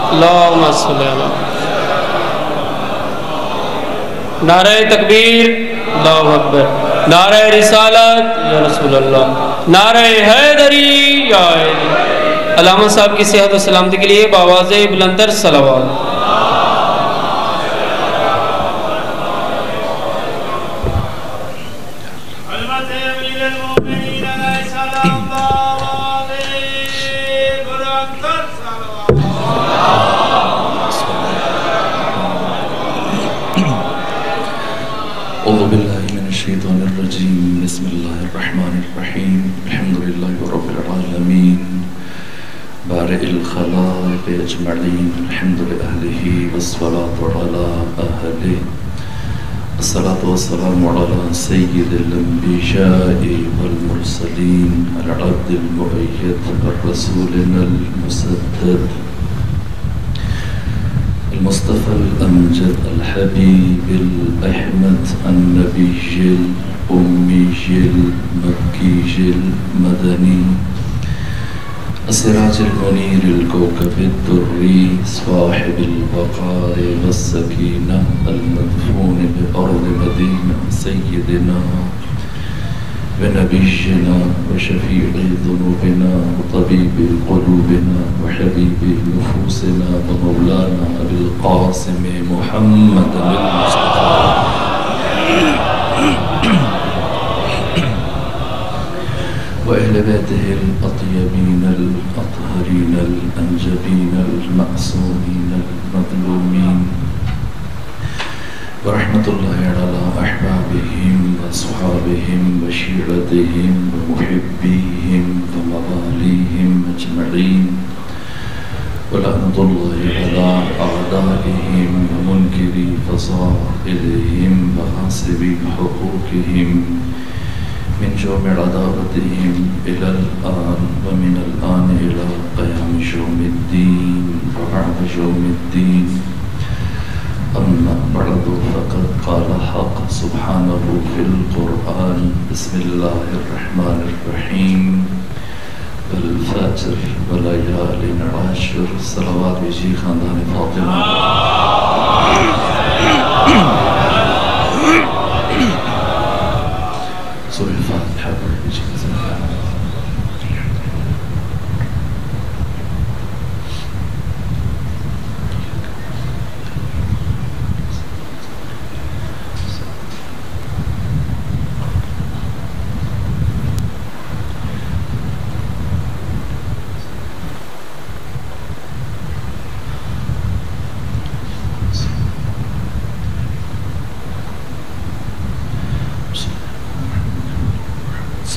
اللہم صلی اللہ نعرہ تکبیر اللہ اکبر، نعرہ رسالت یا رسول اللہ، نعرہ حیدری یا حیدری۔ علامہ صاحب کی صحت و سلامتی کے لیے بآواز بلندر صلوات۔ اعوذ باللہ من الشیطان الرجیم، بسم اللہ الرحمن الرحیم، الحمدللہ رب العالمین بارئ الخلائق اجمعین، الحمد لأہلہ والصلاة علی اہلہ، الصلاة والسلام علی سید الانبیاء والمرسلین، العبد المؤید الرسولنا المسدد المصطفى الأمجد الحبيب الأحمد النبي الأمي المكي المدني السراج المنير الكوكب الدري صاحب الوقار والسكينة المدفون بأرض مدينة سيدنا ونبينا وشفيع ذنوبنا وطبيب قلوبنا وحبيب نفوسنا ومولانا أبي القاسم محمد المصطفى وأهل بيته الأطيبين الأطهرين الأنجبين المعصومين المظلومين، ورحمة الله على أحبابهم وصحابهم وشيعتهم ومحبيهم ومواليهم أجمعين، ولعنة الله على أعدائهم ومنكري فصائلهم وغاصبي حقوقهم من جوم عداوتهم إلى الآن ومن الآن إلى قيام يوم الدين وبعد يوم الدين. أما بعد فقد قال حق سبحانه في القرآن بسم الله الرحمن الرحيم والفجر وليال عشر. صلوات بجي خاندان فاطمة. سورة الفاتحة بجي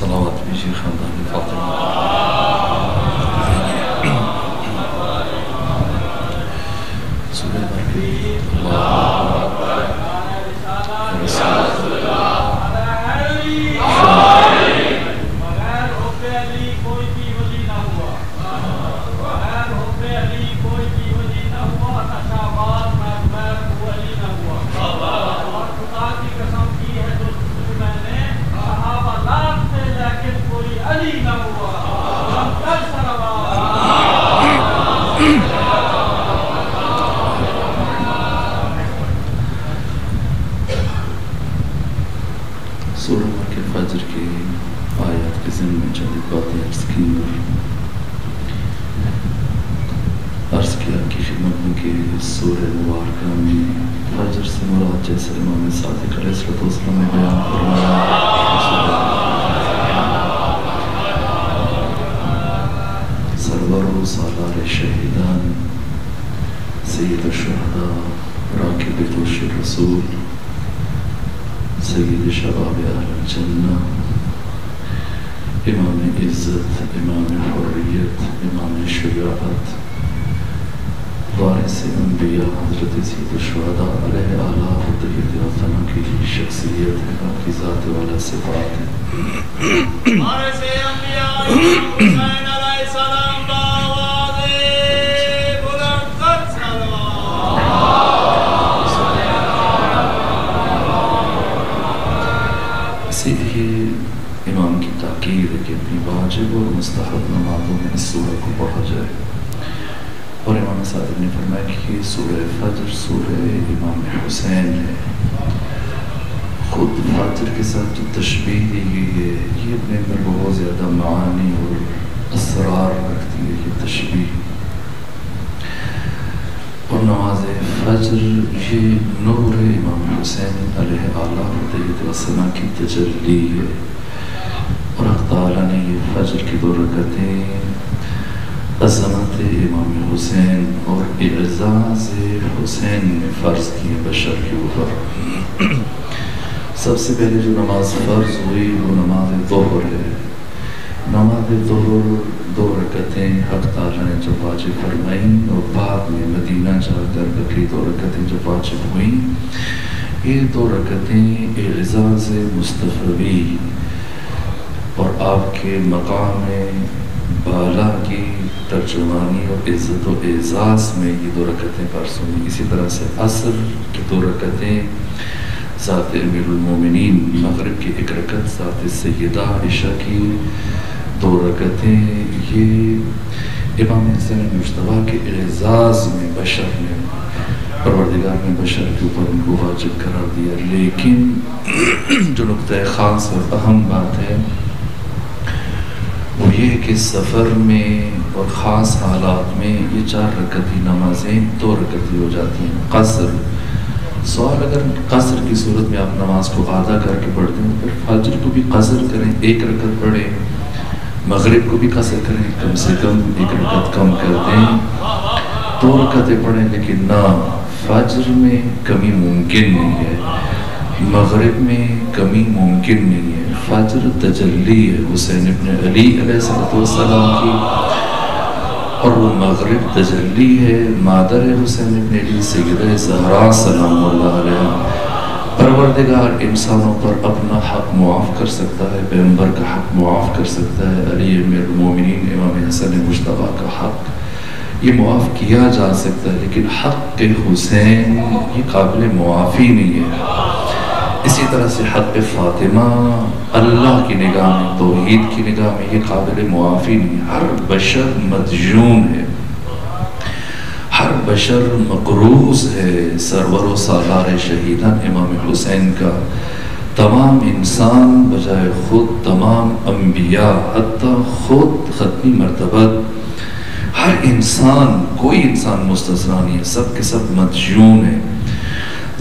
صلوات بيجي خاندان فاطمة. سورہ مکہ فجر کی آیات کے ذمہ میں چند باتیں عرض کی عرض کیا کہ خدمت میں کہ سورہ مبارکہ میں فجر سے مراد جیسے امام صادق علیہ السلام نے بیان فرمایا سرور و سالار شہیدان سید الشہداء راکب دوش الرسول سید شباب اہل الجنہ امام عزت امام حریت امام شجاعت وارث انبیاء حضرت سید الشہداء علیہ آلہ و طیب وطنہ کی شخصیت ہے، آپ کی ذات والا صفات ہے. وارث انبیاء حسین علیہ السلام بآواز بلند صلوات. اسی لیے امام کی تاکید تاکید ہے کہ اپنی واجب اور مستحب نمازوں میں اس سورہ کو پڑھا جائے. اور امام صادق نے فرمایا کہ یہ سورہ فجر سورہ امام حسین ہے. خود فجر کے ساتھ جو تشبیہ دی گئی ہے یہ اپنے اندر بہت زیادہ معانی اور اسرار رکھتی ہے یہ تشبیہ. اور نماز فجر یہ نور امام حسین علیہ آلہ وسلم کی تجلی ہے. اور اللہ تعالیٰ نے یہ فجر کی 2 رکعتیں عظمت امام حسین اور اعزاز حسین نے فرض کی بشر کے اوپر. سب سے پہلے جو نماز فرض ہوئی وہ نماز ظہر ہے. نماز ظہر 2 رکعتیں حق تعالیٰ نے جب واجب فرمائیں اور بعد میں مدینہ جا کر بقی 2 رکعتیں جب واجب ہوئیں. یہ 2 رکعتیں اعزاز مصطفی اور آپ کے مقام بالا کی ترجمانی اور عزت و اعزاز میں یہ 2 رکعتیں فرض ہوئیں. اسی طرح سے عصر کی 2 رکعتیں ذات امیر المومنین، مغرب کی 1 رکعت ذات سیدہ عائشہ کی 2 رکعتیں یہ امام حسین مجتبیٰ کے اعزاز میں بشر نے پروردگار نے بشر کے اوپر ان کو واجب قرار دیا. لیکن جو نقطہ خاص اور اہم بات ہے وہ یہ کہ سفر میں اور خاص حالات میں یہ 4 رکعتی نمازیں 2 رکعتی ہو جاتی ہیں. قصر سوال، اگر قصر کی صورت میں آپ نماز کو آدھا کر کے پڑھتے ہیں پھر فجر کو بھی قصر کریں، 1 رکعت پڑھیں، مغرب کو بھی قصر کریں، کم سے کم 1 رکعت کم کر دیں، 2 رکعتیں پڑھیں. لیکن نہ، فجر میں کمی ممکن نہیں ہے، مغرب میں کمی ممکن نہیں ہے. فجر تجلی ہے حسین ابن علی علیہ السلام کی، اور وہ مغرب تجلی ہے مادر حسین ابن علی سیدہ زہرا سلام اللہ علیہ. پروردگار انسانوں پر اپنا حق معاف کر سکتا ہے، پیغمبر کا حق معاف کر سکتا ہے، علی امیر المومنین امام حسن مجتبیٰ کا حق یہ معاف کیا جا سکتا ہے. لیکن حق حسین یہ قابل معافی نہیں ہے. اسی طرح سے حق فاطمہ اللہ کی نگاہ میں، توحید کی نگاہ میں یہ قابل معافی نہیں. ہر بشر مدیون ہے، ہر بشر مقروض ہے سرور و سالار شہیدان امام حسین کا. تمام انسان بجائے خود تمام انبیاء حتیٰ خود ختمی مرتبت ہر انسان، کوئی انسان مستثنی نہیں ہے، سب کے سب مدیون ہے.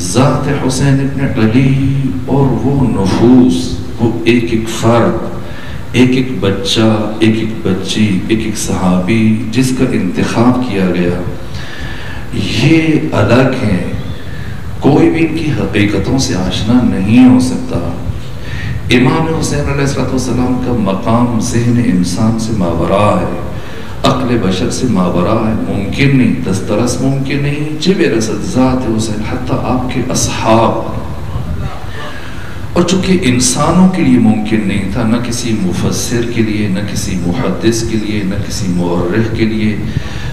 ذات حسین ابن علی اور وہ نفوس، وہ ایک فرد، ایک بچہ، ایک بچی، ایک صحابی جس کا انتخاب کیا گیا، یہ الگ ہیں. کوئی بھی ان کی حقیقتوں سے آشنا نہیں ہو سکتا. امام حسین علیہ السلام کا مقام ذہن انسان سے ماورا ہے، عقل بشر سے ماورا ہے. ممکن نہیں، دسترس ممکن نہیں. جب رسد ذات حسین حتیٰ آپ کے اصحاب، اور چونکہ انسانوں کے لیے ممکن نہیں تھا، نہ کسی مفسر کے لیے، نہ کسی محدث کے لیے، نہ کسی مورخ کے لیے،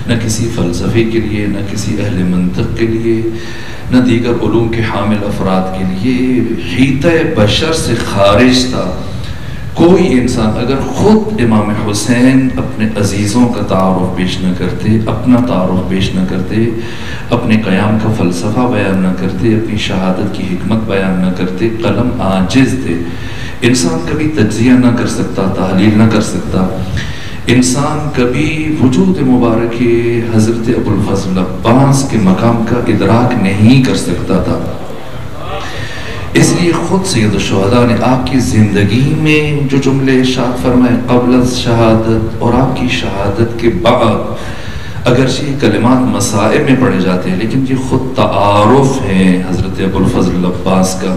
نہ کسی فلسفے کے لیے، نہ کسی اہل منطق کے لیے، نہ دیگر علوم کے حامل افراد کے لیے، حیطہ بشر سے خارج تھا. کوئی انسان اگر خود امام حسین اپنے عزیزوں کا تعارف پیش نہ کرتے، اپنا تعارف پیش نہ کرتے، اپنے قیام کا فلسفہ بیان نہ کرتے، اپنی شہادت کی حکمت بیان نہ کرتے، قلم عاجز تھے. انسان کبھی تجزیہ نہ کر سکتا، تحلیل نہ کر سکتا. انسان کبھی وجود مبارک حضرت ابوالفضل عباس کے مقام کا ادراک نہیں کر سکتا تھا. اس لیے خود سید الشہداء نے آپ کی زندگی میں جو جملے ارشاد فرمائے قبل شہادت اور آپ کی شہادت کے بعد، اگرچہ یہ کلمات مصائب میں پڑھے جاتے ہیں لیکن یہ خود تعارف ہے حضرت ابوالفضل عباس کا.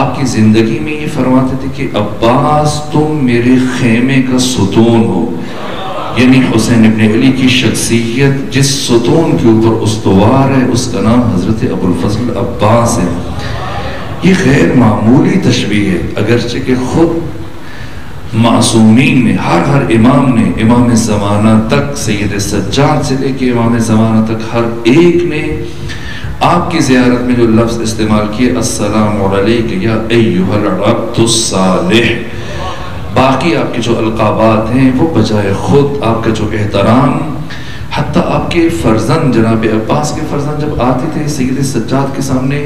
آپ کی زندگی میں یہ فرماتے تھے کہ عباس تم میرے خیمے کا ستون ہو، یعنی حسین ابن علی کی شخصیت جس ستون کے اوپر استوار ہے اس کا نام حضرت ابوالفضل عباس ہے. یہ غیر معمولی تشبیہ ہے، اگرچہ کہ خود معصومین نے، ہر امام نے، امام زمانہ تک سید سجاد سے لے کے امام زمانہ تک ہر ایک نے آپ کی زیارت میں جو لفظ استعمال کیے السلام علیک یا ایھا العبد الصالح، باقی باقی آپ کے جو القابات ہیں وہ بجائے خود آپ کا جو احترام، حتیٰ آپ کے فرزند جناب عباس کے فرزند جب آتے تھے سید سجاد کے سامنے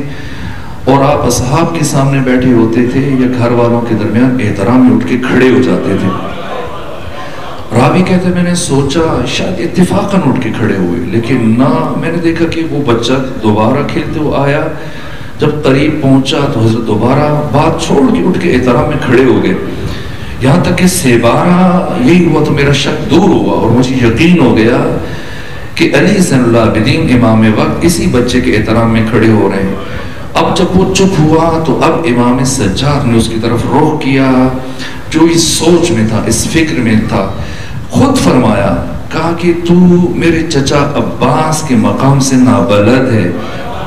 اور آپ اصحاب کے سامنے بیٹھے ہوتے تھے یا گھر والوں کے درمیان احترام میں اٹھ کے کھڑے ہو جاتے تھے. راوی کہتے ہیں میں نے سوچا شاید اتفاقاً اٹھ کے کھڑے ہوئے، لیکن نہ، میں نے دیکھا کہ وہ بچہ دوبارہ کھیلتے ہوئے آیا. جب قریب پہنچا تو حضرت دوبارہ بات چھوڑ کے اٹھ کے احترام میں کھڑے ہو گئے. یہاں تک کہ سیبارہ یہی ہوا تو میرا شک دور ہوا اور مجھے یقین ہو گیا کہ علی زین العابدین امام وقت اسی بچے کے احترام میں کھڑے ہو رہے ہیں. اب جب وہ چپ ہوا تو اب امام سجاد نے اس کی طرف رخ کیا، جو اس سوچ میں تھا، اس فکر میں تھا، خود فرمایا، کہا کہ تو میرے چچا عباس کے مقام سے نابلد ہے،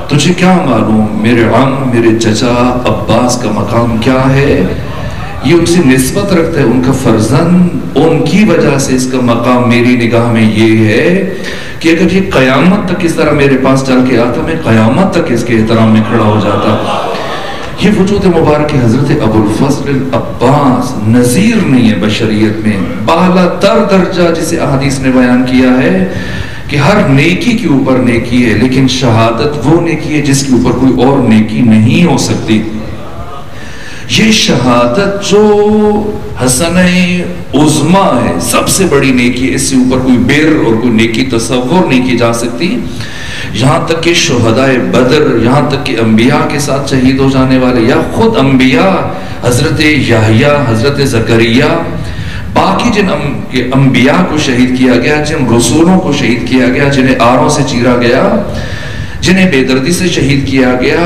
تجھے کیا معلوم میرے عم میرے چچا عباس کا مقام کیا ہے. یہ ان سے نسبت رکھتا ہے، ان کا فرزند، ان کی وجہ سے اس کا مقام میری نگاہ میں یہ ہے کہ اگر یہ قیامت تک اس طرح میرے پاس چل کے آتا میں قیامت تک اس کے احترام میں کھڑا ہو جاتا. یہ وجود مبارک حضرت ابو الفضل العباس نظیر نہیں ہے بشریت میں، بالا تر درجہ جسے احادیث نے بیان کیا ہے کہ ہر نیکی کے اوپر نیکی ہے، لیکن شہادت وہ نیکی ہے جس کے اوپر کوئی اور نیکی نہیں ہو سکتی. یہ شہادت جو حسنہ عظما ہے، سب سے بڑی نیکی ہے، اس سے اوپر کوئی بر اور کوئی نیکی تصور نہیں کی جا سکتی. یہاں تک کہ شہداء بدر، یہاں تک کہ انبیاء کے ساتھ شہید ہو جانے والے یا خود انبیاء، حضرت یحییٰ، حضرت زکریا، باقی جن انبیاء کو شہید کیا گیا، جن رسولوں کو شہید کیا گیا، جنہیں آروں سے چیرا گیا، جنہیں بے دردی سے شہید کیا گیا،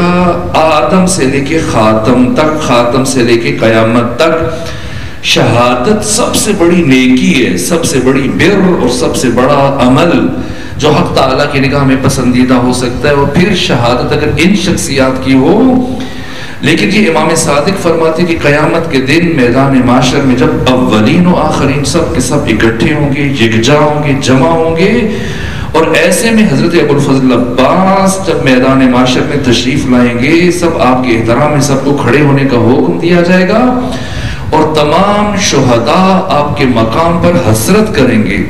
آدم سے لے کے خاتم تک، خاتم سے لے کے قیامت تک، شہادت سب سے بڑی نیکی ہے، سب سے بڑی بر اور سب سے بڑا عمل جو حق تعالیٰ کی نگاہ میں پسندیدہ ہو سکتا ہے. اور پھر شہادت اگر ان شخصیات کی ہو، لیکن یہ امام صادق فرماتے کہ قیامت کے دن میدان معاشر میں جب اولین و آخرین سب کے سب اکٹھے ہوں گے، یکجا ہوں گے، جمع ہوں گے، اور ایسے میں حضرت ابو الفضل عباس جب میدان معاشر میں تشریف لائیں گے، سب آپ کے احترام میں سب کو کھڑے ہونے کا حکم دیا جائے گا اور تمام شہداء آپ کے مقام پر حسرت کریں گے،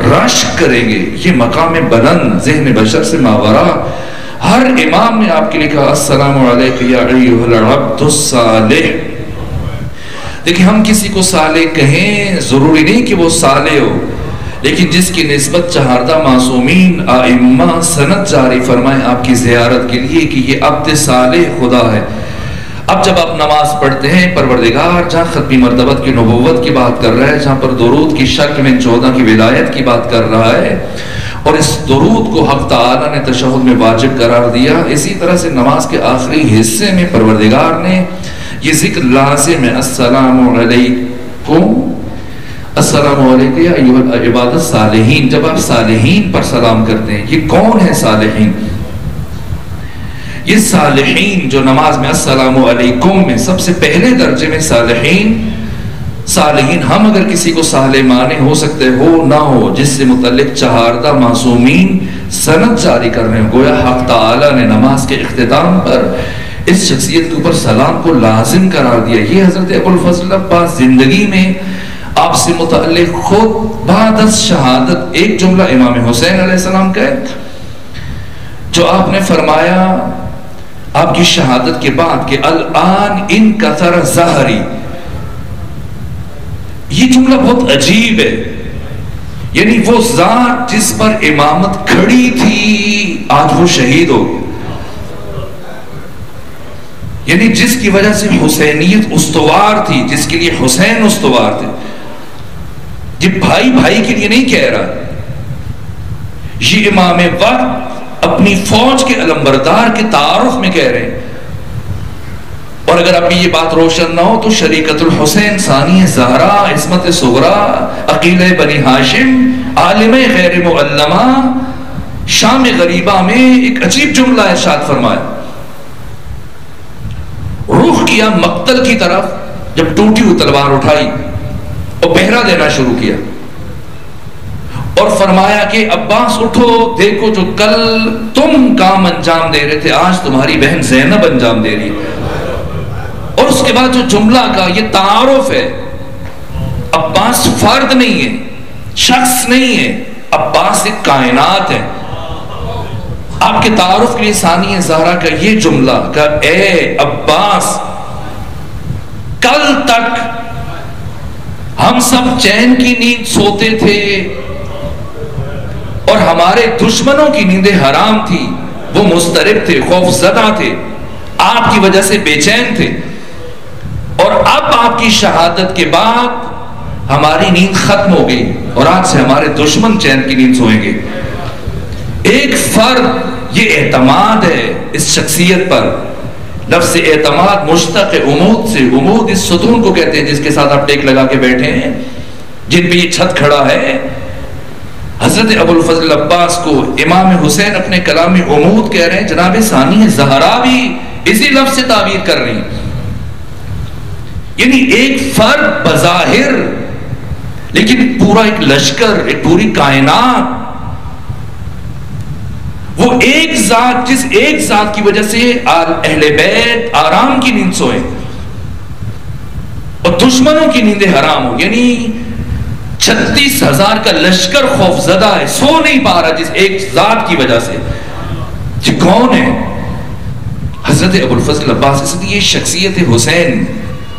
رشک کریں گے. یہ مقام بلند ذہن بشر سے ماورا. ہر امام نے آپ کے لئے کہا السلام علیکہ یا ایھا العبد الصالح. دیکھیں ہم کسی کو صالح کہیں، ضروری نہیں کہ وہ صالح ہو، لیکن جس کی نسبت چہاردہ معصومین ائمہ سند جاری فرمائیں آپ کی زیارت کے لیے کہ یہ عبد صالح خدا ہے. اب جب آپ نماز پڑھتے ہیں، پروردگار جہاں ختمی مرتبت کی نبوت کی بات کر رہا ہے، جہاں پر درود کی شکل میں 14 کی ولایت کی بات کر رہا ہے، اور اس درود کو حق تعالیٰ نے تشہد میں واجب قرار دیا، اسی طرح سے نماز کے آخری حصے میں پروردگار نے یہ ذکر لازم ہے، السلام علیکم، السلام علیکم یا ایھا العباد الصالحین. جب آپ صالحین پر سلام کرتے ہیں، یہ کون ہے صالحین؟ یہ صالحین جو نماز میں السلام علیکم میں سب سے پہلے درجے میں صالحین، صالحین ہم اگر کسی کو صالح مانے، ہو سکتے ہو نہ ہو، جس سے متعلق چہاردہ معصومین سند جاری کر رہے ہیں، گویا حق تعالیٰ نے نماز کے اختتام پر اس شخصیت کے اوپر سلام کو لازم قرار دیا. یہ حضرت ابو الفضل عباس زندگی میں آپ سے متعلق خود بعد از شہادت ایک جملہ امام حسین علیہ السلام کا ہے جو آپ نے فرمایا آپ کی شہادت کے بعد کہ الان ان کثر ظہری. یہ جملہ بہت عجیب ہے، یعنی وہ ذات جس پر امامت کھڑی تھی آج وہ شہید ہو گئی، یعنی جس کی وجہ سے حسینیت استوار تھی، جس کے لیے حسین استوار تھے. یہ بھائی بھائی کے لیے نہیں کہہ رہا، یہ امام وقت اپنی فوج کے علمبردار کے تعارف میں کہہ رہے ہیں. اور اگر ابھی یہ بات روشن نہ ہو تو شریکت الحسین ثانی زہرا عصمت صغرا عقیلہ بنی ہاشم عالم غیر معلمہ شام غریبہ میں ایک عجیب جملہ ارشاد فرمایا. رخ کیا مقتل کی طرف، جب ٹوٹی ہوئی تلوار اٹھائی اور پہرا دینا شروع کیا اور فرمایا کہ عباس اٹھو، دیکھو جو کل تم کام انجام دے رہے تھے آج تمہاری بہن زینب انجام دے رہی ہے. اور اس کے بعد جو جملہ کا یہ تعارف ہے فرد نہیں ہے، شخص نہیں ہے، عباس ایک کائنات ہے۔ آپ کے تعارف کے لیے ثانیہ زہرا کا یہ جملہ کہ اے عباس، کل تک ہم سب چین کی نیند سوتے تھے اور ہمارے دشمنوں کی نیندیں حرام تھی، وہ مضطرب تھے، خوف زدہ تھے، آپ کی وجہ سے بے چین تھے، اور اب آپ کی شہادت کے بعد ہماری نیند ختم ہو گئی اور آج سے ہمارے دشمن چین کی نیند سوئیں گے۔ ایک فرد، یہ اعتماد ہے اس شخصیت پر۔ لفظ اعتماد مشتق امود سے، امود اس ستون کو کہتے ہیں جس کے ساتھ آپ ٹیک لگا کے بیٹھے ہیں، جن پہ یہ چھت کھڑا ہے۔ حضرت ابو الفضل عباس کو امام حسین اپنے کلام امود کہہ رہے ہیں، جناب ثانیہ زہرا بھی اسی لفظ سے تعبیر کر رہی ہیں۔ یعنی ایک فرد بظاہر، لیکن پورا ایک لشکر، ایک پوری کائنات، وہ ایک ذات، جس ایک ذات کی وجہ سے اہل بیت آرام کی نیند سوئے اور دشمنوں کی نیندیں حرام ہو، یعنی 36,000 کا لشکر خوف زدہ ہے، سو نہیں پا رہا جس ایک ذات کی وجہ سے۔ یہ کون ہے؟ حضرت ابو الفضل عباس۔ اس لیے شخصیت حسین،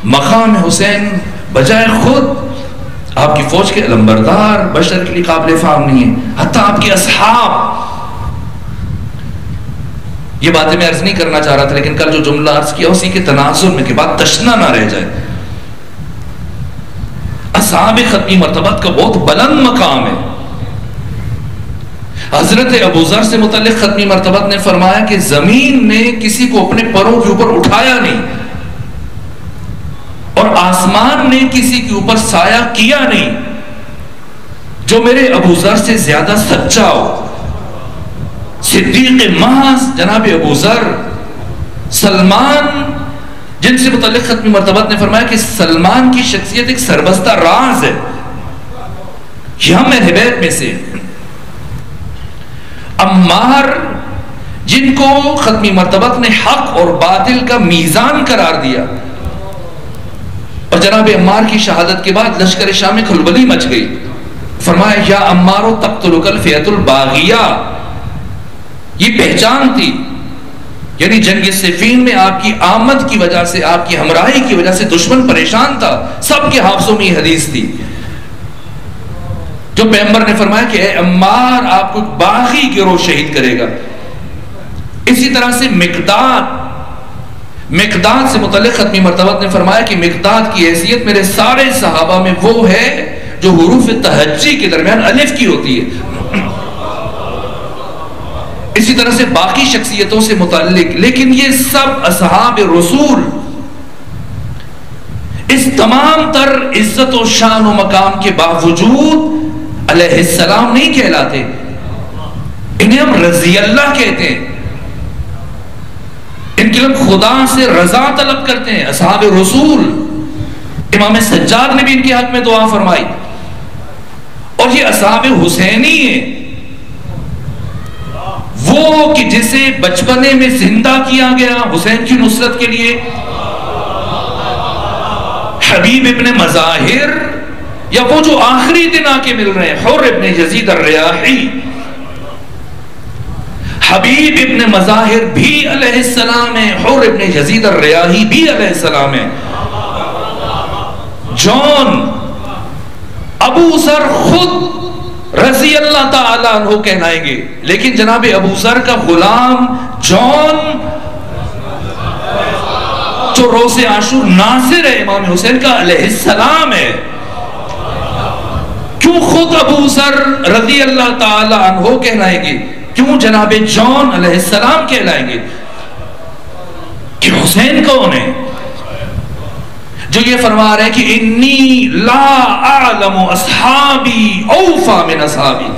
مقام حسین بجائے خود آپ کی فوج کے علمبردار بشر کے لیے قابل فہم نہیں ہے، حتیٰ آپ کے اصحاب۔ یہ باتیں میں عرض نہیں کرنا چاہ رہا تھا، لیکن کل جو جملہ عرض کیا اسی کے تناظر میں کہ بات تشنا نہ رہ جائے۔ اصحاب ختمی مرتبت کا بہت بلند مقام ہے۔ حضرت ابو ذر سے متعلق ختمی مرتبت نے فرمایا کہ زمین نے کسی کو اپنے پروں کے اوپر اٹھایا نہیں اور آسمان نے کسی کے اوپر سایہ کیا نہیں جو میرے ابو ذر سے زیادہ سچا ہو۔ صدیق محض جناب ابو ذر، سلمان، جن سے متعلق ختمی مرتبت نے فرمایا کہ سلمان کی شخصیت ایک سربستہ راز ہے، یہ ہم اہل بیت میں سے۔ عمار، جن کو ختمی مرتبت نے حق اور باطل کا میزان قرار دیا، اور جناب عمار کی شہادت کے بعد لشکر شام میں کھلبلی مچ گئی۔ فرمایا یا عمارو تقتلک الفئۃ الباغیہ، یہ پہچان تھی، یعنی جنگ صفین میں آپ کی آمد کی وجہ سے، آپ کی ہمراہی کی وجہ سے دشمن پریشان تھا، سب کے حافظوں میں یہ حدیث تھی جو پیغمبر نے فرمایا کہ اے عمار، آپ کو باغی گروہ شہید کرے گا۔ اسی طرح سے مقداد سے متعلق ختمی مرتبت نے فرمایا کہ مقداد کی حیثیت میرے سارے صحابہ میں وہ ہے جو حروف تہجی کے درمیان الف کی ہوتی ہے۔ اسی طرح سے باقی شخصیتوں سے متعلق، لیکن یہ سب اصحاب رسول اس تمام تر عزت و شان و مقام کے باوجود علیہ السلام نہیں کہلاتے، انہیں ہم رضی اللہ کہتے ہیں، ان کے لوگ خدا سے رضا طلب کرتے ہیں۔ اصحاب رسول، امام سجاد نے بھی ان کے حق میں دعا فرمائی، اور یہ اصحاب حسینی ہیں، وہ کہ جسے بچپنے میں زندہ کیا گیا حسین کی نصرت کے لیے، حبیب ابن مظاہر، یا وہ جو آخری دن آ کے مل رہے ہیں حر ابن یزید الریاحی۔ حبیب ابن مظاہر بھی علیہ السلام ہے، حر ابن یزید الریاحی بھی علیہ السلام ہے۔ جون، ابو ذر خود رضی اللہ تعالیٰ عنہ کہلائیں گے، لیکن جناب ابو ذر کا غلام جون جو روز عاشور ناصر ہے امام حسین کا علیہ السلام ہے، کیوں خود ابو ذر رضی اللہ تعالیٰ عنہ کہلائیں گے، کیوں جناب جون علیہ السلام کہلائیں گے؟ کہ حسین کون ہے جو یہ فرما رہے ہیں کہ انی لا اعلم اصحابی اوفا من اصحابی،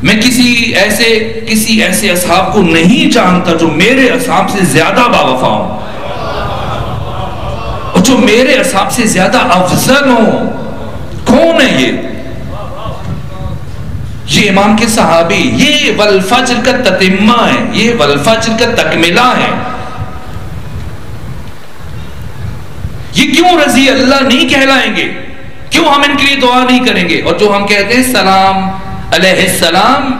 میں کسی ایسے اصحاب کو نہیں جانتا جو میرے اصحاب سے زیادہ باوفا ہوں اور جو میرے اصحاب سے زیادہ افضل ہوں۔ کون ہے یہ امام کے صحابی، یہ والفجر کا تتمہ ہے، یہ والفجر کا تکملہ ہے، یہ کیوں رضی اللہ نہیں کہلائیں گے؟ کیوں ہم ان کے لیے دعا نہیں کریں گے؟ اور جو ہم کہتے ہیں سلام علیہ السلام،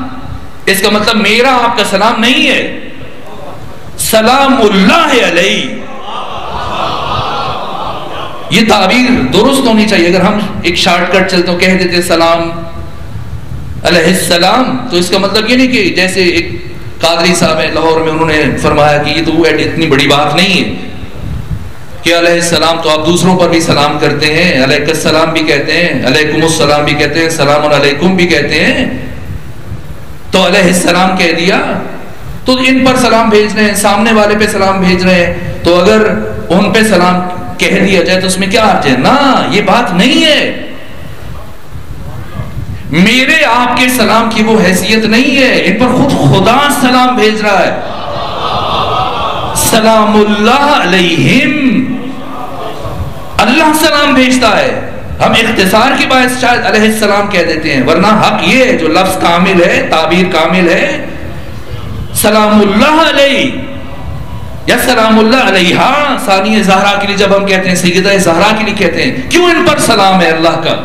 اس کا مطلب میرا آپ کا سلام نہیں ہے، سلام اللہ علیہ۔ یہ تعبیر درست ہونی چاہیے۔ اگر ہم ایک شارٹ کٹ چلتے ہو کہہ دیتے سلام علیہ السلام، تو اس کا مطلب یہ نہیں کہ جیسے ایک قادری صاحب ہیں لاہور میں، انہوں نے فرمایا کہ یہ تو اتنی بڑی بات نہیں ہے کہ علیہ السلام تو آپ دوسروں پر بھی سلام کرتے ہیں، علیہ السلام بھی کہتے ہیں، علیکم السلام بھی کہتے ہیں، سلام علیکم بھی کہتے ہیں، تو علیہ السلام کہہ دیا تو ان پر سلام بھیج رہے ہیں، سامنے والے پہ سلام بھیج رہے ہیں، تو اگر ان پہ سلام کہہ دیا جائے تو اس میں کیا حرج ہے؟ نا، یہ بات نہیں ہے۔ میرے آپ کے سلام کی وہ حیثیت نہیں ہے، ان پر خود خدا سلام بھیج رہا ہے، سلام اللہ علیہم، اللہ سلام بھیجتا ہے۔ ہم اختصار کی باعث شاید علیہ السلام کہہ دیتے ہیں، ورنہ حق یہ ہے، جو لفظ کامل ہے، تعبیر کامل ہے، سلام اللہ علیہ یا سلام اللہ علیہا۔ ثانی زہرا کے لیے جب ہم کہتے ہیں، سیدہ زہرا کے لیے کہتے ہیں، کیوں ان پر سلام ہے اللہ کا؟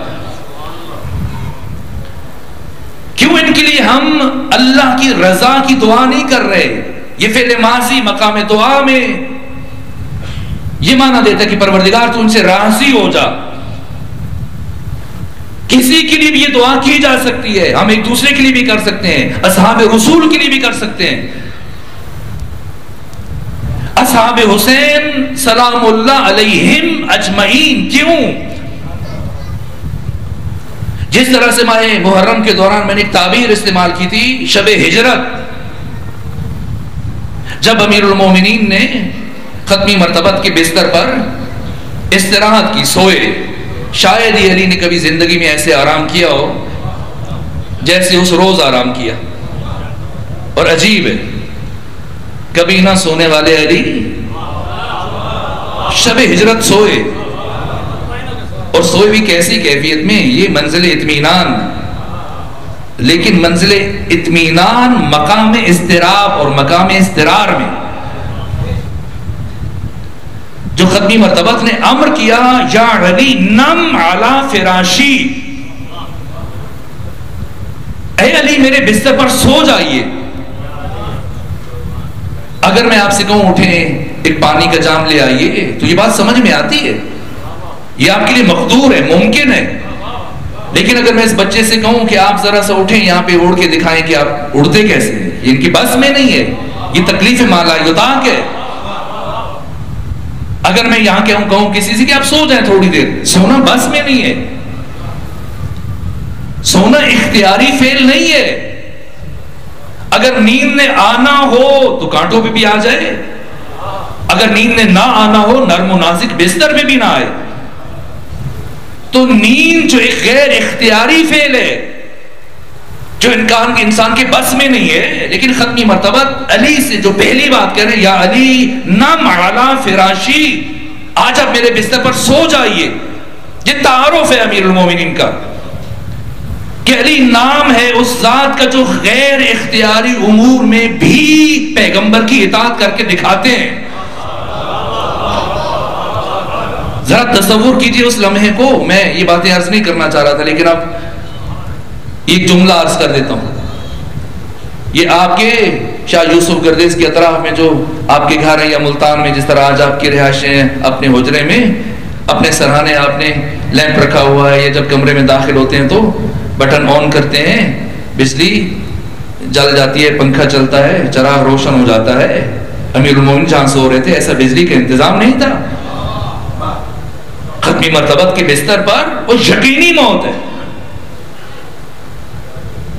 کیوں ان کے لیے ہم اللہ کی رضا کی دعا نہیں کر رہے؟ یہ فعل ماضی مقام دعا میں یہ معنی دیتا ہے کہ پروردگار تو ان سے راضی ہو جا۔ کسی کے لیے بھی یہ دعا کی جا سکتی ہے، ہم ایک دوسرے کے لیے بھی کر سکتے ہیں، اصحاب رسول کے لیے بھی کر سکتے ہیں۔ اصحاب حسین سلام اللہ علیہم اجمعین، کیوں؟ جس طرح سے ماہ محرم کے دوران میں نے ایک تعبیر استعمال کی تھی، شب ہجرت، جب امیر المومنین نے ختمی مرتبت کے بستر پر استراحت کی، سوئے، شاید ہی علی نے کبھی زندگی میں ایسے آرام کیا ہو جیسے اس روز آرام کیا۔ اور عجیب ہے، کبھی نہ سونے والے علی شب ہجرت سوئے، اور سوئے بھی کیسی کیفیت میں؟ یہ منزل اطمینان، لیکن منزل اطمینان مقام اضطراب اور مقام اضطرار میں، جو ختمی مرتبت نے امر کیا، یا علی نم علی فراشی، اے علی میرے بستر پر سو جائیے۔ اگر میں آپ سے کہوں اٹھیں ایک پانی کا جام لے آئیے، تو یہ بات سمجھ میں آتی ہے، یہ آپ کے لیے مقدور ہے، ممکن ہے۔ لیکن اگر میں اس بچے سے کہوں کہ آپ ذرا سا اٹھیں، یہاں پہ اڑ کے دکھائیں کہ آپ اڑتے کیسے ہیں، یہ ان کی بس میں نہیں ہے، یہ تکلیف مالا یطاق ہے۔ اگر میں یہاں کہوں کسی سے کہ آپ سو جائیں تھوڑی دیر، سونا بس میں نہیں ہے، سونا اختیاری فعل نہیں ہے۔ اگر نیند نے آنا ہو تو کانٹوں پہ بھی آ جائے، اگر نیند نے نہ آنا ہو نرم و نازک بستر میں بھی نہ آئے۔ تو نیند جو ایک غیر اختیاری فعل ہے، جو انسان کے بس میں نہیں ہے، لیکن ختمی مرتبت علی سے جو پہلی بات کہہ رہے ہیں، یا علی نم علی فراشی، آج آپ میرے بستر پر سو جائیے، یہ تعارف ہے امیر المومنین کا، کہ علی نام ہے اس ذات کا جو غیر اختیاری امور میں بھی پیغمبر کی اطاعت کر کے دکھاتے ہیں۔ ذرا تصور کیجئے اس لمحے کو، میں یہ باتیں عرض نہیں کرنا چاہ رہا تھا، لیکن اب ایک جملہ عرض کر دیتا ہوں۔ یہ آپ کے شاہ یوسف گردیز کے اطراف میں جو آپ کے گھر ہے، یا ملتان میں جس طرح آج آپ کی رہائشیں ہیں، اپنے حجرے میں اپنے سرہانے آپ نے لیمپ رکھا ہوا ہے، یا جب کمرے میں داخل ہوتے ہیں تو بٹن آن کرتے ہیں، بجلی جل جاتی ہے، پنکھا چلتا ہے، چراغ روشن ہو جاتا ہے۔ امیر المومنین جہاں سو رہے تھے ایسا بجلی کا انتظام نہیں تھا۔ ختمی مرتبت کے بستر پر وہ یقینی موت ہے،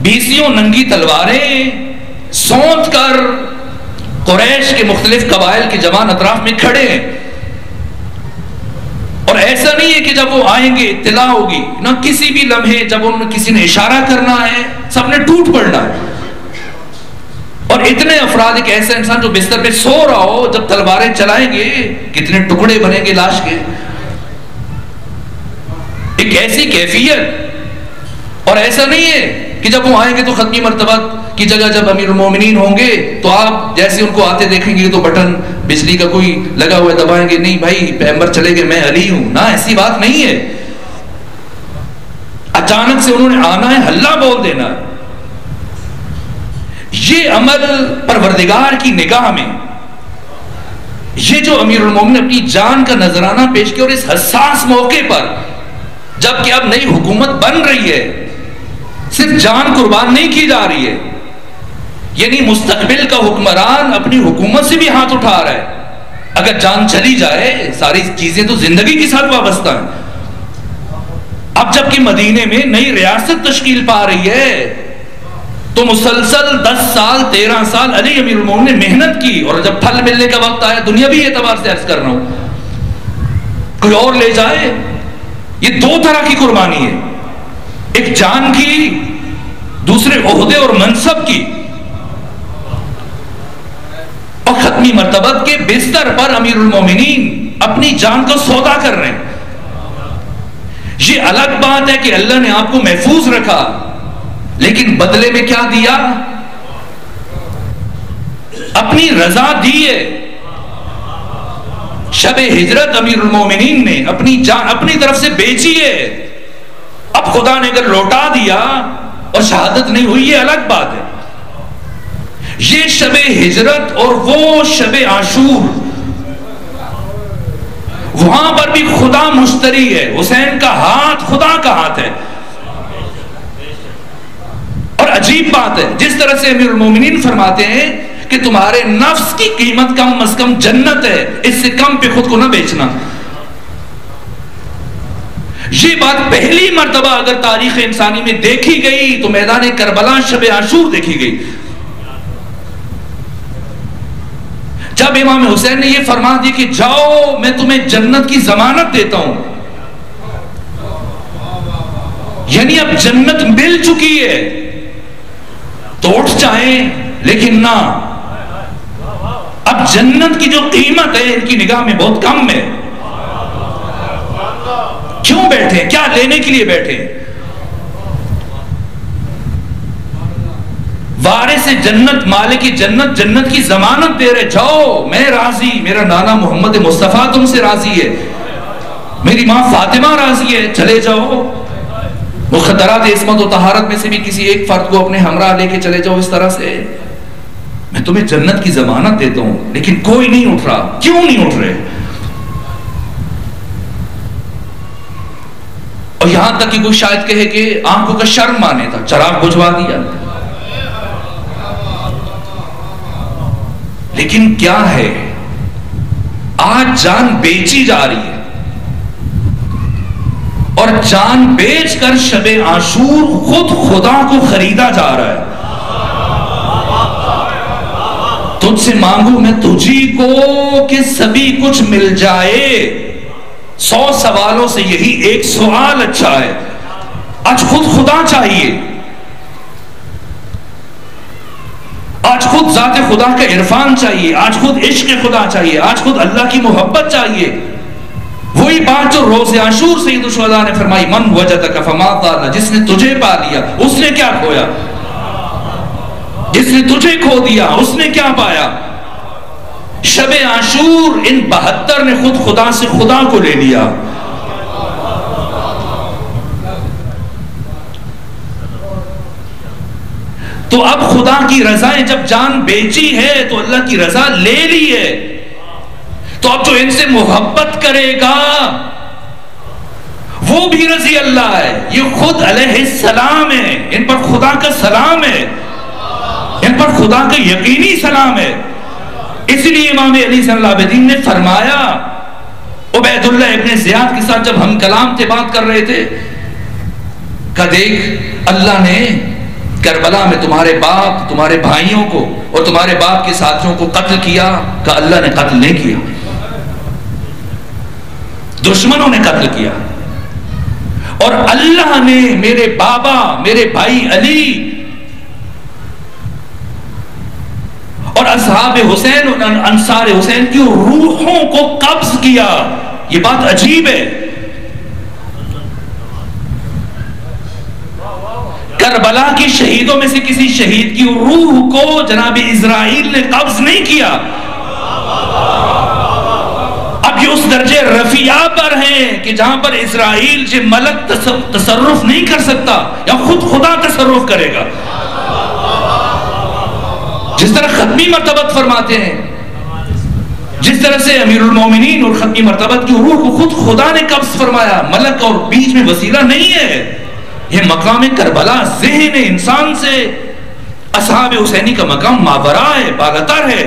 بیسیوں ننگی تلواریں سونت کر قریش کے مختلف قبائل کے جوان اطراف میں کھڑے ہیں، اور ایسا نہیں ہے کہ جب وہ آئیں گے اطلاع ہوگی، نہ کسی بھی لمحے جب انہوں نے کسی نے اشارہ کرنا ہے سب نے ٹوٹ پڑنا ہے۔ اور اتنے افراد، ایک ایسا انسان جو بستر پہ سو رہا ہو، جب تلواریں چلائیں گے کتنے ٹکڑے بنیں گے لاش کے، ایک ایسی کیفیت۔ اور ایسا نہیں ہے کہ جب وہ آئیں گے تو ختمی مرتبت کی جگہ جب امیر المومنین ہوں گے تو آپ جیسے ان کو آتے دیکھیں گے تو بٹن بجلی کا کوئی لگا ہوا دبائیں گے، نہیں بھائی پیغمبر چلے گئے میں علی ہوں، نہ ایسی بات نہیں ہے. اچانک سے انہوں نے آنا ہے، ہلہ بول دینا. یہ عمل پروردگار کی نگاہ میں، یہ جو امیر المومنین اپنی جان کا نذرانہ پیش کیا، اور اس حساس موقع پر جب کہ اب نئی حکومت بن رہی ہے، صرف جان قربان نہیں کی جا رہی ہے، یعنی مستقبل کا حکمران اپنی حکومت سے بھی ہاتھ اٹھا رہا ہے. اگر جان چلی جائے ساری چیزیں تو زندگی کے ساتھ وابستہ ہیں. اب جب کہ مدینے میں نئی ریاست تشکیل پا رہی ہے تو مسلسل 10 سال 13 سال علی امیر المومنین نے محنت کی، اور جب پھل ملنے کا وقت آیا، دنیاوی اعتبار سے عرض کر رہا ہوں، کوئی اور لے جائے. یہ دو طرح کی قربانی ہے، ایک جان کی، دوسرے عہدے اور منصب کی. اور ختمی مرتبت کے بستر پر امیر المومنین اپنی جان کو سودا کر رہے ہیں. یہ الگ بات ہے کہ اللہ نے آپ کو محفوظ رکھا، لیکن بدلے میں کیا دیا؟ اپنی رضا دی ہے. شب ہجرت امیر المومنین نے اپنی جان اپنی طرف سے بیچی ہے. اب خدا نے اگر لوٹا دیا اور شہادت نہیں ہوئی، یہ الگ بات ہے. یہ شب ہجرت اور وہ شب عاشور، وہاں پر بھی خدا مشتری ہے. حسین کا ہاتھ خدا کا ہاتھ ہے. اور عجیب بات ہے، جس طرح سے امیر المومنین فرماتے ہیں کہ تمہارے نفس کی قیمت کم از کم جنت ہے، اس سے کم پہ خود کو نہ بیچنا. یہ بات پہلی مرتبہ اگر تاریخ انسانی میں دیکھی گئی تو میدان کربلا شب عاشور دیکھی گئی، جب امام حسین نے یہ فرما دی کہ جاؤ میں تمہیں جنت کی ضمانت دیتا ہوں. یعنی اب جنت مل چکی ہے تو اٹھ جائیں، لیکن نہ، اب جنت کی جو قیمت ہے ان کی نگاہ میں بہت کم ہے. کیوں بیٹھے؟ کیا لینے کے لیے بیٹھے؟ وارث جنت، مالک جنت، جنت کی ضمانت دے رہے، جاؤ میں راضی، میرا نانا محمد مصطفیٰ تم سے راضی ہے، میری ماں فاطمہ راضی ہے، چلے جاؤ. مخدرات عصمت و طہارت میں سے بھی کسی ایک فرد کو اپنے ہمراہ لے کے چلے جاؤ. اس طرح سے میں تمہیں جنت کی ضمانت دیتا ہوں. لیکن کوئی نہیں اٹھ رہا. کیوں نہیں اٹھ رہے؟ اور یہاں تک کہ کوئی شاید کہے کہ آنکھوں کا شرم مانے تھا، چراغ بجھوا دیا. لیکن کیا ہے، آج جان بیچی جا رہی ہے، اور جان بیچ کر شب عاشور خود خدا کو خریدا جا رہا ہے. تجھ سے مانگوں میں تجھی کو کہ سبھی کچھ مل جائے. 100 سوالوں سے یہی ایک سوال اچھا ہے. آج خود خدا چاہیے، آج خود ذات خدا کا عرفان چاہیے، آج خود عشق خدا چاہیے، آج خود اللہ کی محبت چاہیے. وہی بات جو روز عاشور سید الشہداء نے فرمائی، من وجدک فما طال، جس نے تجھے پا لیا اس نے کیا کھویا، جس نے تجھے کھو دیا اس نے کیا پایا. شب عاشور ان 72 نے خود خدا سے خدا کو لے لیا. تو اب خدا کی رضائیں جب جان بیچی ہے تو اللہ کی رضا لے لی ہے، تو اب جو ان سے محبت کرے گا وہ بھی رضی اللہ ہے. یہ خود علیہ السلام ہے، ان پر خدا کا سلام ہے، ان پر خدا کا یقینی سلام ہے. اس لیے امام علی صلی اللہ علیہ وسلم نے فرمایا، عبید اللہ ابن زیاد کے ساتھ جب ہم کلام سے بات کر رہے تھے، کہ دیکھ اللہ نے کربلا میں تمہارے باپ، تمہارے بھائیوں کو اور تمہارے باپ کے ساتھیوں کو قتل کیا. کہ اللہ نے قتل نہیں کیا، دشمنوں نے قتل کیا. اور اللہ نے میرے بابا، میرے بھائی علی اور اصحاب حسین اور انصار حسین کی روحوں کو قبض کیا. یہ بات عجیب ہے. کربلا کی شہیدوں میں سے کسی شہید کی روح کو جناب اسرائیل نے قبض نہیں کیا. اب یہ اس درجے رفیع پر ہیں کہ جہاں پر اسرائیل سے ملک تصرف نہیں کر سکتا یا خود خدا تصرف کرے گا. جس طرح ختمی مرتبت فرماتے ہیں، جس طرح سے امیر المومنین اور ختمی مرتبت کی روح کو خود خدا نے قبض فرمایا، ملک اور بیچ میں وسیلہ نہیں ہے. یہ مقام کربلا ذہن انسان سے اصحاب حسینی کا مقام ماورا ہے، بالاتر ہے.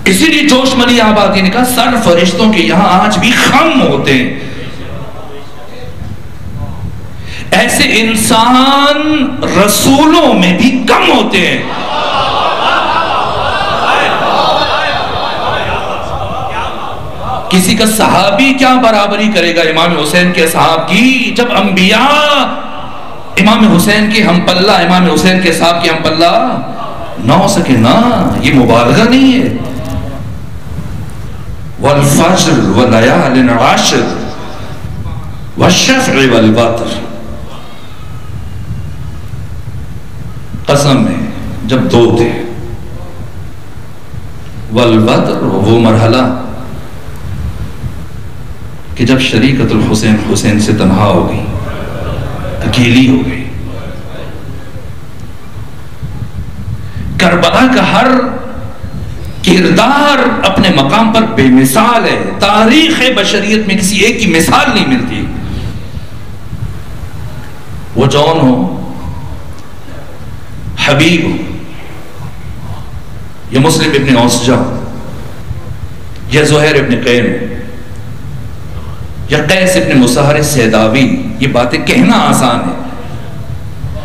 اسی لیے جوش ملی آبادی نے کہا سر فرشتوں کے یہاں آج بھی خم ہوتے ہیں. ایسے انسان رسولوں میں بھی کم ہوتے ہیں. کسی کا صحابی کیا برابری کرے گا امام حسین کے صحاب کی، جب انبیاء امام حسین کے ہم پلہ، امام حسین کے صحاب کے ہم پلہ نہ ہو سکے. نا یہ مبالغہ نہیں ہے. والفجر ولیال عاشر والشفع والوتر، قسم ہے جب دو تھے. والوتر وہ مرحلہ کہ جب شریکت الحسین حسین سے تنہا ہو گئی، اکیلی ہو گئی. کربلا کا ہر کردار اپنے مقام پر بے مثال ہے. تاریخ بشریت میں کسی ایک کی مثال نہیں ملتی. وہ جون ہو، حبیب ہو، یا مسلم ابن اوسجہ، یا زہیر ابن قیم، یا قیس ابن مسہر سیداوی، یہ باتیں کہنا آسان ہے.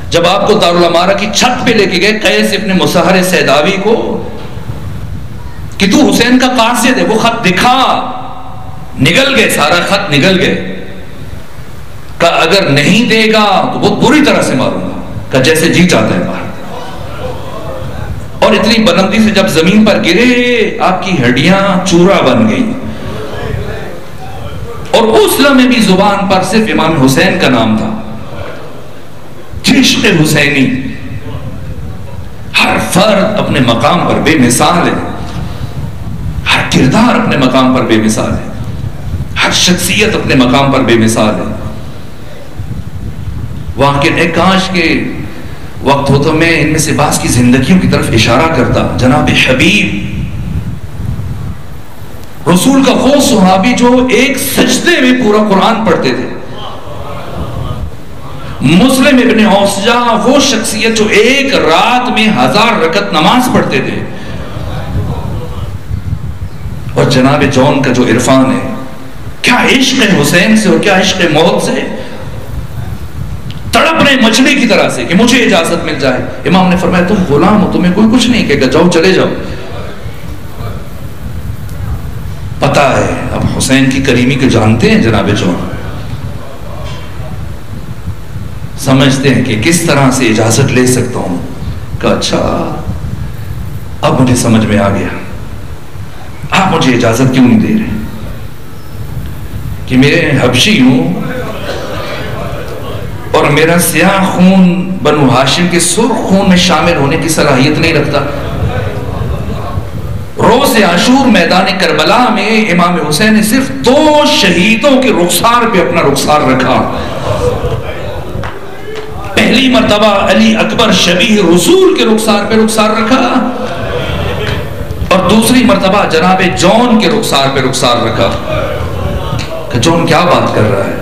جب آپ کو دارالعمارہ کی چھت پہ لے کے گئے قیس ابن مسہر سیداوی کو کہ تو حسین کا قاصد ہے، وہ خط دکھا، نگل گئے، سارا خط نگل گئے. کہا اگر نہیں دے گا تو بہت بری طرح سے ماروں گا. کہا جیسے جی چاہتا ہے مار. اور اتنی بلندی سے جب زمین پر گرے آپ کی ہڈیاں چورا بن گئی. اور اس لمحے بھی زبان پر صرف امام حسین کا نام تھا. عشق حسینی. ہر فرد اپنے مقام پر بے مثال ہے، ہر کردار اپنے مقام پر بے مثال ہے، ہر شخصیت اپنے مقام پر بے مثال ہے. واقعی کاش کے وقت ہو تو میں ان میں سے بعض کی زندگیوں کی طرف اشارہ کرتا. جناب حبیب رسول کا وہ صحابی جو ایک سجدے میں پورا قرآن پڑھتے تھے. مسلم ابن اوسجہ وہ شخصیت جو ایک رات میں 1000 رکعت نماز پڑھتے تھے. اور جناب جون کا جو عرفان ہے، کیا عشق حسین سے اور کیا عشق موت سے، تڑپ رہے مچھلی کی طرح سے کہ مجھے اجازت مل جائے. امام نے فرمایا تم غلام ہو، تمہیں کوئی کچھ نہیں کہے گا، جاؤ چلے جاؤ. پتا ہے اب حسین کی کریمی کو جانتے ہیں جناب جون، سمجھتے ہیں کہ کس طرح سے اجازت لے سکتا ہوں. کہا اچھا اب مجھے سمجھ میں آ گیا، آپ مجھے اجازت کیوں نہیں دے رہے کہ میں حبشی ہوں اور میرا سیاہ خون بنو ہاشم کے سرخ خون میں شامل ہونے کی صلاحیت نہیں رکھتا. روز عاشور میدان کربلا میں امام حسین نے صرف 2 شہیدوں کے رخسار پہ اپنا رخسار رکھا. پہلی مرتبہ علی اکبر شبیہ رسول کے رخسار پہ رخسار رکھا، اور دوسری مرتبہ جناب جون کے رخسار پہ رخسار رکھا. کہ جون کیا بات کر رہا ہے؟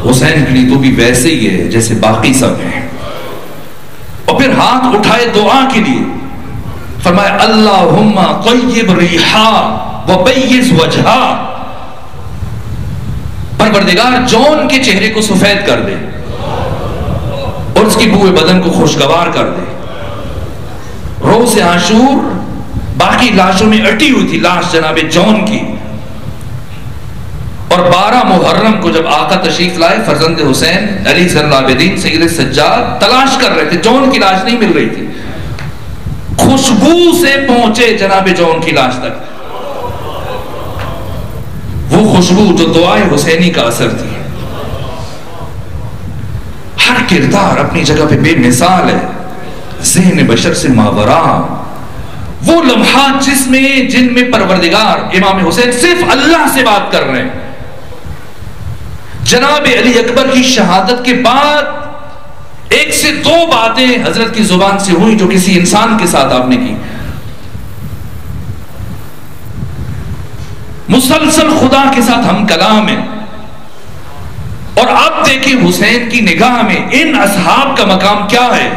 حسین کے لیے تو بھی ویسے ہی ہے جیسے باقی سب ہیں. اور پھر ہاتھ اٹھائے دعا کے لیے، فرمایا اللہم طیب ریحا وبیض وجہا، پروردگار جون کے چہرے کو سفید کر دے اور اس کی بوئے بدن کو خوشگوار کر دے. روز عاشور باقی لاشوں میں اٹی ہوئی تھی لاش جناب جون کی. اور 12 محرم کو جب آقا تشریف لائے، فرزند حسین علی زین العابدین سید سجاد تلاش کر رہے تھے، جون کی لاش نہیں مل رہی تھی. خوشبو سے پہنچے جناب جون کی لاش تک. وہ خوشبو جو دعائے حسینی کا اثر تھی. ہر کردار اپنی جگہ پہ بے مثال ہے، ذہن بشر سے ماورا، وہ لمحات جن میں پروردگار امام حسین صرف اللہ سے بات کر رہے ہیں۔ جناب علی اکبر کی شہادت کے بعد 1 سے 2 باتیں حضرت کی زبان سے ہوئی جو کسی انسان کے ساتھ آپ نے کی۔ مسلسل خدا کے ساتھ ہم کلام ہیں، اور اب دیکھیں حسین کی نگاہ میں ان اصحاب کا مقام کیا ہے۔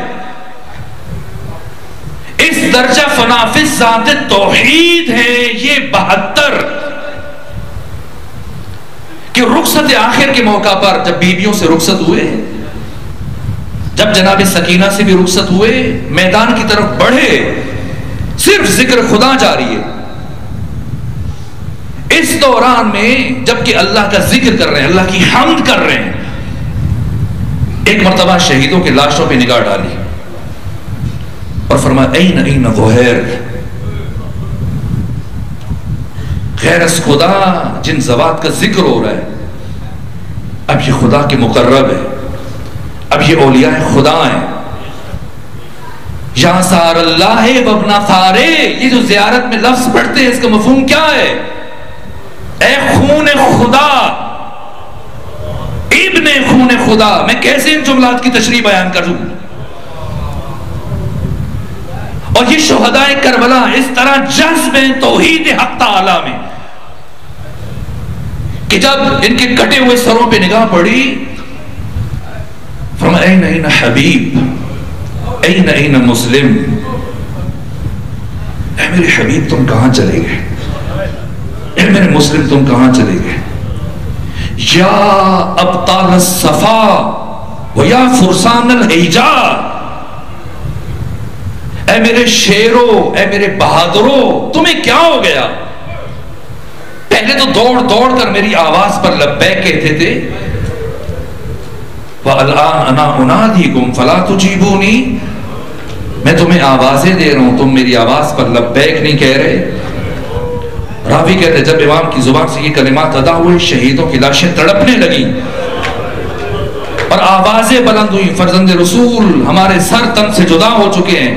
اس درجہ فنافذ ذات توحید ہے یہ 72 کہ رخصت آخر کے موقع پر جب بیویوں سے رخصت ہوئے، جب جناب سکینہ سے بھی رخصت ہوئے، میدان کی طرف بڑھے، صرف ذکر خدا جاری ہے۔ اس دوران میں جبکہ اللہ کا ذکر کر رہے ہیں، اللہ کی حمد کر رہے ہیں، ایک مرتبہ شہیدوں کے لاشوں پہ نگاہ ڈالی اور فرمایا این ظہیر، غیر از خدا جن ذوات کا ذکر ہو رہا ہے، اب یہ خدا کے مقرب ہے، اب یہ اولیاء خدا ہیں۔ یا سار اللہ وابن ثارے، یہ جو زیارت میں لفظ پڑھتے ہیں اس کا مفہوم کیا ہے؟ اے خون خدا، ابن خون خدا۔ میں کیسے ان جملات کی تشریح بیان کروں؟ اور یہ شہداء کربلا اس طرح جذب ہیں توحید حق تعالی میں کہ جب ان کے کٹے ہوئے سروں پہ نگاہ پڑی، فرمایا این حبیب، این مسلم، اے میرے حبیب تم کہاں چلے گئے؟ اے میرے مسلم تم کہاں چلے گئے؟ یا ابطال الصفا و یا فرسان الحجاز، اے میرے شیرو، اے میرے بہادرو، تمہیں کیا ہو گیا؟ پہلے تو دوڑ دوڑ کر میری آواز پر لبیک کہتے تھے، وَالْآنَ أَنَا أُنَادِيكُمْ فَلَا تُجِيبُونِي، میں تمہیں آوازیں دے رہا ہوں، تم میری آواز پر لبیک نہیں کہہ رہے۔ راوی کہتے ہیں جب امام کی زبان سے یہ کلمات ادا ہوئے، شہیدوں کی لاشیں تڑپنے لگیں اور آوازیں بلند ہوئیں، فرزند رسول ہمارے سر تن سے جدا ہو چکے ہیں،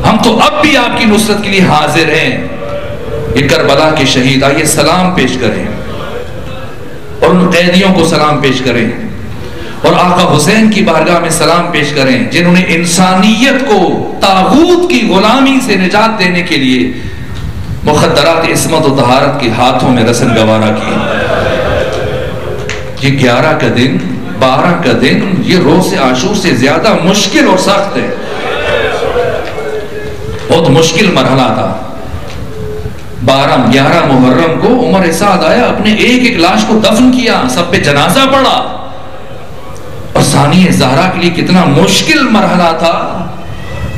ہم تو اب بھی آپ کی نصرت کے لیے حاضر ہیں۔ یہ کربلا کے شہید آئیے سلام پیش کریں اور ان قیدیوں کو سلام پیش کریں اور آقا حسین کی بارگاہ میں سلام پیش کریں جنہوں نے انسانیت کو طاغوت کی غلامی سے نجات دینے کے لیے مخدرات عصمت و طہارت کے ہاتھوں میں رسن گوارا کی۔ یہ 11 کا دن، 12 کا دن، یہ روز عاشور سے زیادہ مشکل اور سخت ہے، بہت مشکل مرحلہ تھا۔ 11 محرم کو عمر سعد آیا، اپنے ایک لاش کو دفن کیا، سب پہ جنازہ پڑا، اور ثانی زہرا کے لیے کتنا مشکل مرحلہ تھا،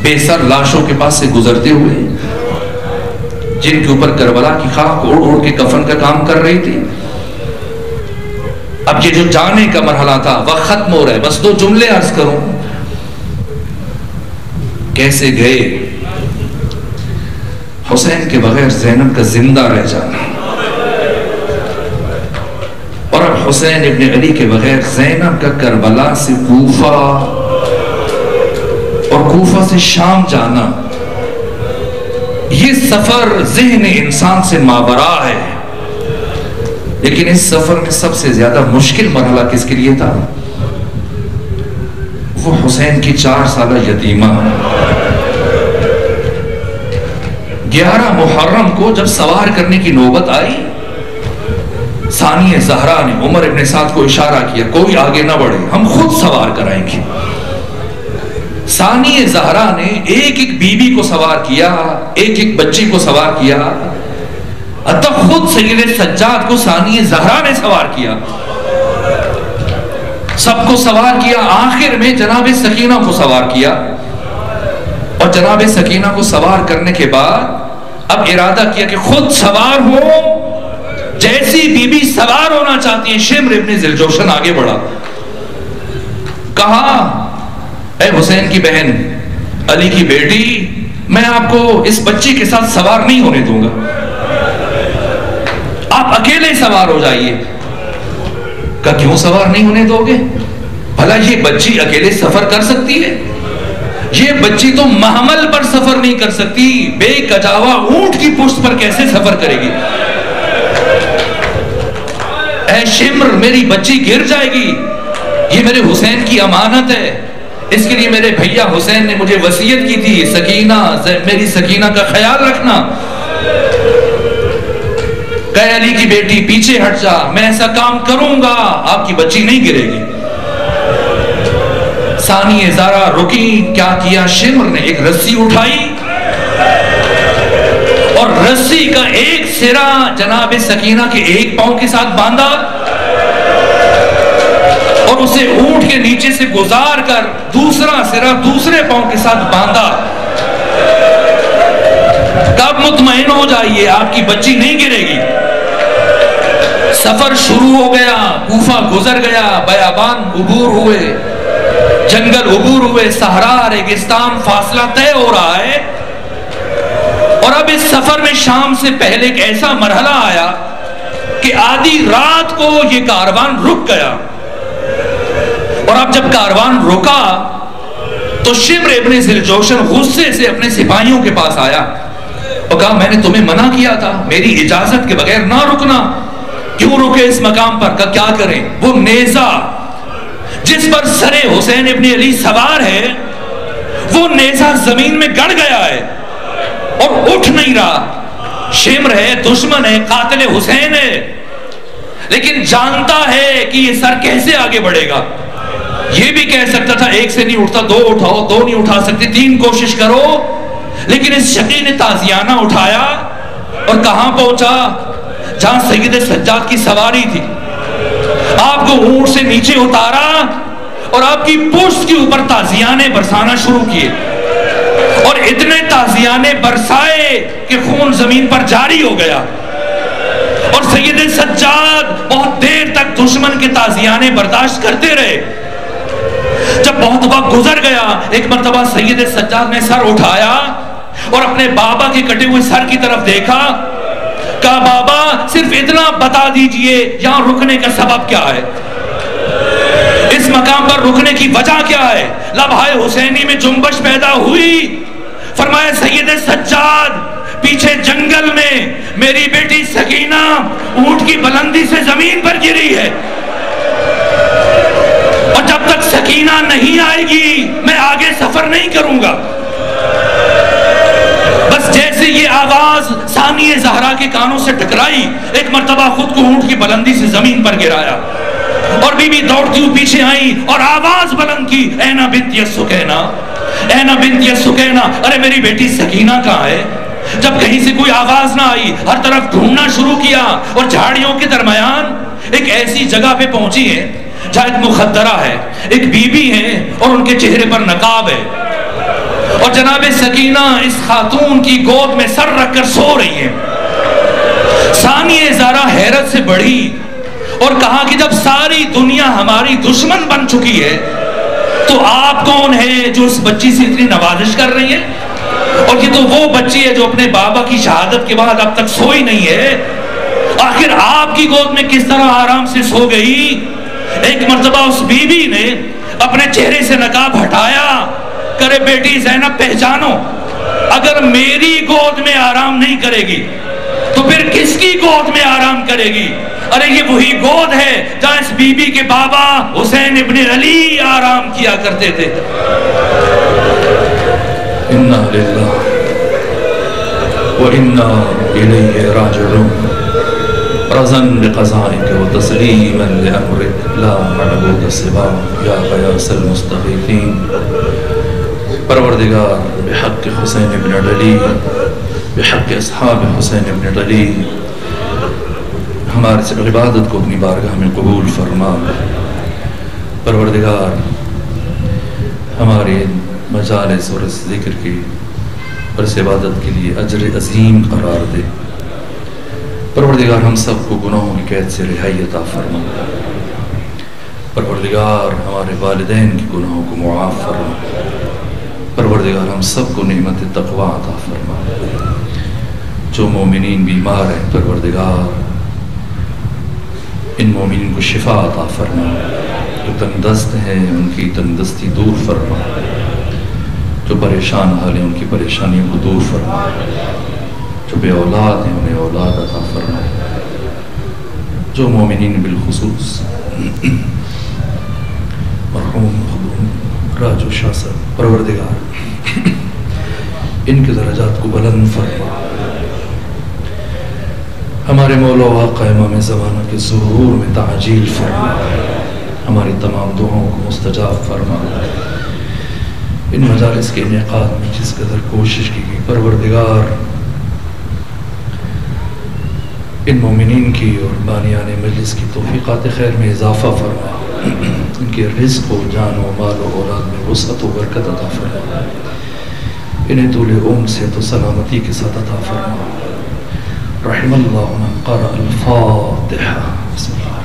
بے سر لاشوں کے پاس سے گزرتے ہوئے جن کے اوپر کربلا کی خاک اڑ اڑ کے کفن کا کام کر رہی تھی۔ اب یہ جو جانے کا مرحلہ تھا وہ ختم ہو رہا ہے، بس 2 جملے عرض کروں۔ کیسے گئے؟ حسین کے بغیر زینب کا زندہ رہ جانا، اور اب حسین ابن علی کے بغیر زینب کا کربلا سے کوفہ اور کوفہ سے شام جانا، یہ سفر ذہن انسان سے ماورا ہے۔ لیکن اس سفر میں سب سے زیادہ مشکل مرحلہ کس کے لیے تھا؟ وہ حسین کی 4 سالہ یتیمہ۔ 11 محرم کو جب سوار کرنے کی نوبت آئی، ثانی زہرا نے عمر ابن سعد کو اشارہ کیا کوئی آگے نہ بڑھے، ہم خود سوار کرائیں گے۔ ثانی زہرا نے ایک ایک بیوی کو سوار کیا، ایک ایک بچی کو سوار کیا، حتی خود سید سجاد کو ثانی زہرا نے سوار کیا، سب کو سوار کیا، آخر میں جناب سکینہ کو سوار کیا، اور جناب سکینہ کو سوار کرنے کے بعد اب ارادہ کیا کہ خود سوار ہو، جیسی بی بی سوار ہونا چاہتی ہیں۔ شمر ابن ذوالجوشن آگے بڑھا، کہا اے حسین کی بہن، علی کی بیٹی، میں آپ کو اس بچی کے ساتھ سوار نہیں ہونے دوں گا، آپ اکیلے سوار ہو جائیے۔ کہا کیوں سوار نہیں ہونے دو گے؟ بھلا یہ بچی اکیلے سفر کر سکتی ہے؟ یہ بچی تو محمل پر سفر نہیں کر سکتی، بے کجاوا اونٹ کی پشت پر کیسے سفر کرے گی؟ اے شمر، میری بچی گر جائے گی، یہ میرے حسین کی امانت ہے، اس کے لیے میرے بھیا حسین نے مجھے وصیت کی تھی، سکینہ، میری سکینہ کا خیال رکھنا۔ کہ علی کی بیٹی پیچھے ہٹ جا، میں ایسا کام کروں گا، آپ کی بچی نہیں گرے گی۔ ثانیہ زارا رکی، کیا کیا شمر نے؟ ایک رسی اٹھائی اور رسی کا ایک سرا جناب سکینہ کے ایک پاؤں کے ساتھ باندھا اور اسے اونٹ کے نیچے سے گزار کر دوسرا سرا دوسرے پاؤں کے ساتھ باندھا۔ کب مطمئن ہو جائیے، آپ کی بچی نہیں گرے گی۔ سفر شروع ہو گیا، کوفہ گزر گیا، بیابان عبور ہوئے، جنگل عبور ہوئے، صحرا ریگستان فاصلہ طے ہو رہا ہے۔ اور اب اس سفر میں شام سے پہلے ایک ایسا مرحلہ آیا کہ آدھی رات کو یہ کاروان رک گیا۔ اور اب جب کاروان رکا تو شمر ابن ذوالجوشن غصے سے اپنے سپاہیوں کے پاس آیا اور کہا میں نے تمہیں منع کیا تھا میری اجازت کے بغیر نہ رکنا، کیوں رکے اس مقام پر؟ کہا کیا کریں؟ وہ نیزہ جس پر سر حسین ابن علی سوار ہے وہ نیزہ زمین میں گڑ گیا ہے اور اٹھ نہیں رہا۔ شمر ہے، دشمن ہے، قاتل حسین ہے، لیکن جانتا ہے کہ یہ سر کیسے آگے بڑھے گا۔ یہ بھی کہہ سکتا تھا ایک سے نہیں اٹھتا، دو اٹھاؤ، دو نہیں اٹھا سکتے، تین کوشش کرو، لیکن اس شقی نے تازیانہ اٹھایا اور کہاں پہنچا؟ جہاں سید سجاد کی سواری تھی۔ آپ کو اونٹ سے نیچے اتارا اور آپ کی پشت کے اوپر تازیانے برسانا شروع کیے اور اتنے تازیانے برسائے کہ خون زمین پر جاری ہو گیا اور سید سجاد بہت دیر تک دشمن کے تازیانے برداشت کرتے رہے۔ جب بہت وقت گزر گیا، ایک مرتبہ سید سجاد نے سر اٹھایا اور اپنے بابا کے کٹے ہوئے سر کی طرف دیکھا، کہا بابا صرف اتنا بتا دیجئے یہاں رکنے کا سبب کیا ہے، اس مقام پر رکنے کی وجہ کیا ہے؟ لمحہ حسینی میں جنبش پیدا ہوئی۔ فرمایا سید سجاد، پیچھے جنگل میں میری بیٹی سکینہ اونٹ کی بلندی سے زمین پر گری ہے اور جب تک سکینہ نہیں آئے گی میں آگے سفر نہیں کروں گا۔ بس جیسے یہ آواز ثانیہ زہرا کے کانوں سے ٹکرائی، ایک مرتبہ خود کو اونٹ کی بلندی سے زمین پر گرایا اور بی بی دوڑتی ہوئی پیچھے آئی اور آواز بلند کی، اینا بنت سکینہ، اینا بنت سکینہ، ارے میری بیٹی سکینہ کہاں ہے؟ جب کہیں سے کوئی آواز نہ آئی، ہر طرف ڈھونڈنا شروع کیا اور جھاڑیوں کے درمیان ایک ایسی جگہ پہ پہنچی ہے جہاں ایک مخدرہ ہے، ایک بی بی ہے اور ان کے چہرے پر نقاب ہے اور جناب سکینہ اس خاتون کی گود میں سر رکھ کر سو رہی ہیں۔ ثانیہ زارا حیرت سے بڑھی اور کہا کہ جب ساری دنیا ہماری دشمن بن چکی ہے تو آپ کون ہیں جو اس بچی سے اتنی نوازش کر رہی ہیں؟ اور یہ تو وہ بچی ہے جو اپنے بابا کی شہادت کے بعد اب تک سوئی نہیں ہے، آخر آپ کی گود میں کس طرح آرام سے سو گئی؟ ایک مرتبہ اس بی بی نے اپنے چہرے سے نقاب ہٹایا، کرے بیٹی زینب پہچانو، اگر میری گود میں آرام نہیں کرے گی تو پھر کس کی گود میں آرام کرے گی؟ ارے یہ وہی گود ہے جہاں اس بی بی کے بابا حسین ابن علی آرام کیا کرتے تھے۔ اِنَّا لِلَّهِ وَإِنَّا إِلَيْهِ رَاجِعُونَ رضاً بقضائك وتسليما لأمرك لا معبود سواك يا غياث المستغيثين۔ پروردگار بحق حسین ابن علی، بحق اصحاب حسین ابن علی، ہماری عبادت کو اپنی بارگاہ میں قبول فرما۔ پروردگار ہمارے مجالس اور اس ذکر کی اور اس عبادت کے لیے اجر عظیم قرار دے۔ پروردگار ہم سب کو گناہوں کی قید سے رہائی عطا فرما۔ پروردگار ہمارے والدین کی گناہوں کو معاف فرما۔ پروردگار ہم سب کو نعمت تقوی عطا فرما۔ جو مومنین بیمار ہیں پروردگار ان مومنین کو شفا عطا فرما، جو تندرست ہیں ان کی تندرستی دور فرما، جو پریشان حال ہیں ان کی پریشانیوں کو دور فرما، جو بے اولاد ہیں انہیں اولاد عطا فرما، جو مومنین بالخصوص مرحوم مخدوم راجو شاہ صاحب، پروردگار ان کے درجات کو بلند فرما، ہمارے مولا و آقا امام زمانہ کے ظہور میں تعجیل فرما، ہماری تمام دعاؤں کو مستجاب فرما، ان مجالس کے انعقاد میں جس قدر کوشش کی گئی پروردگار ان مومنین کی اور بانیان مجلس کی توفیقات خیر میں اضافہ فرما، ان کے رزق و جان و مال و اولاد میں وسعت و برکت عطا فرما، انہیں طول عمر صحت و سلامتی کے ساتھ عطا فرما۔ رحم اللہ من قرأ الفاتحہ۔ بسم اللہ۔